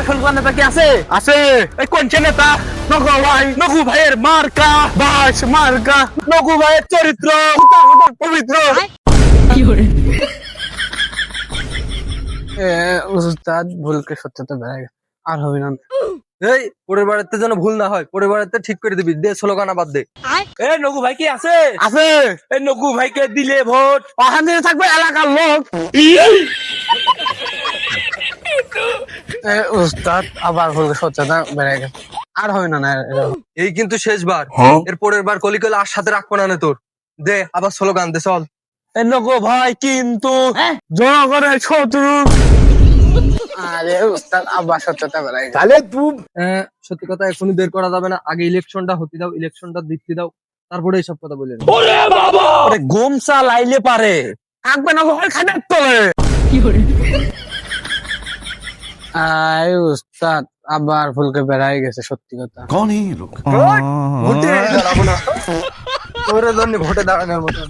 খেলবার নেতা কি আছে? আছে। এই কোনছে নেতা? নগু ভাই, নগু ভাইয়ের মার্কা, বাস মার্কা, নগু ভাইয়ের চরিত্র পবিত্র। উস্তাদ ভুলকে সত্যতা বেড়ে গেছে, আর হবে না। এই পরের বারেতে যেন ভুল না হয়, পরের বারেতে ঠিক করে দিবি, দে স্লোগান আবার দে। এ নগু ভাই কি আছে? আছে। এই নগু ভাইকে দিলে ভোট ওখান থেকে থাকবে এলাকার লোক। উস্তাদ আবার ভুলকে সত্যতা বেড়ে গেছে, আর হবে না। এই কিন্তু শেষবার, এর পরের বার কলিকলে আর সাথে রাখবো না তোর। দে আবার স্লোগান দে, চল। এই নগু ভাই কিন্তু জনগণের শত্রু। আরে উস্তাদ আবার সত্যতা বেড়ে গেছে। তাহলে তুই সত্যি কথা এখনই বের করা যাবে না, আগে ইলেকশনটা হতে দাও, ইলেকশনটা দিতে দাও, তারপরে এইসব কথা বলে নেবো। ওরে গোমসা লাইলে পারে থাকবে না ঘর খাটার তলে। আয় উস্তাদ আবার ভুলকে বেড়াই গেছে, সত্যি কথা। कौन है ये लोग? ভোটে দাঁড়াবো না তোর জন্য, ভোটে দাঁড়ানোর মতন।